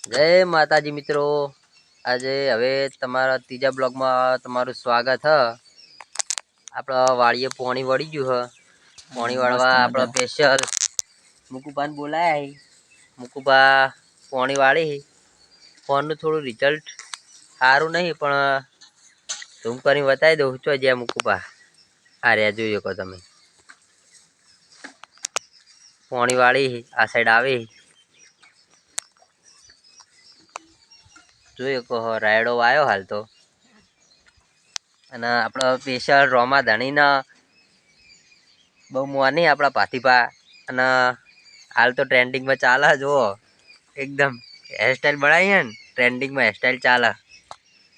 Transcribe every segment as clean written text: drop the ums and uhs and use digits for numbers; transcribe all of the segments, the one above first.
જય માતાજી મિત્રો। આજે હવે તમારા ત્રીજા બ્લોગમાં તમારું સ્વાગત હ। આપણા વાડીએ પોણી વળી ગયું હ। પોણી વાળવા આપણા સ્પેશિયલ મુકુબાન બોલાયા હી। મુકુબા પોણી વાળી ફોનનું થોડું રિઝલ્ટ સારું નહીં, પણ ઝૂમ કરીને બતાવી દઉં છો જ્યાં મુકુબા આ રહ્યા જોઈ શકો તમે। પોણી વાળી આ સાઈડ આવી જોઈ શકો રાયડો આવ્યો હાલ તો। અને આપણો સ્પેશિયલ રોમા ધણીના બહુ મોની આપણા ભાતીભા, અને હાલ તો ટ્રેન્ડિંગમાં ચાલે જુઓ એકદમ હેરસ્ટાઈલ બનાવી હે ને, ટ્રેન્ડિંગમાં હેરસ્ટાઈલ ચાલે।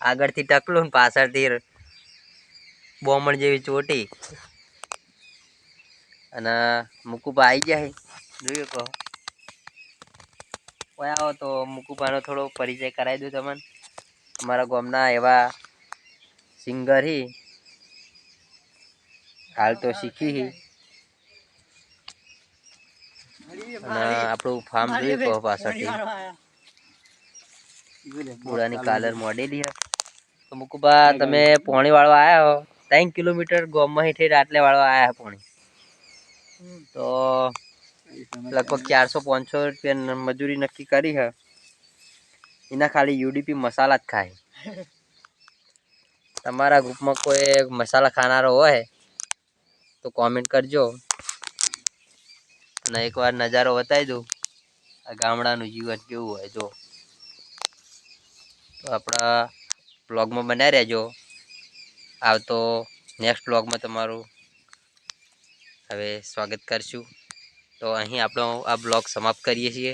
આગળથી ટકલું ને પાછળથી બોમણ જેવી ચોટી, અને મુકુબા આવી ગયા જોઈ શકો। કોઈ આવો તો મુકુબાનો થોડો પરિચય કરાવી દઉં તમને। અમારા ગામના એવા સિંગર હી, હાલ તો શીખી હી। અને આપણું ફાર્મ જોઈ કહો પાછળથી પુરાની કાલર મોડેલી હે। તો મુકુબા તમે પોણી વાળવા આયા હો 3 કિલોમીટર ગામમાં હેઠે આટલે વાળવા આયા પોણી, તો લગભગ 400-500 રૂપિયા મજૂરી નક્કી કરી હે। એના ખાલી યુડીપી મસાલા જ ખાય। તમારા ગ્રુપમાં કોઈ મસાલા ખાનારો હોય તો કોમેન્ટ કરજો, અને એકવાર નજારો બતાવી દઉં આ ગામડાનું જીવન કેવું હોય જો। તો આપણા બ્લોગમાં બન્યા રહેજો। આવતો નેક્સ્ટ બ્લોગમાં તમારું હવે સ્વાગત કરશું। તો અહીં આપણો આ બ્લોગ સમાપ્ત કરીએ છીએ।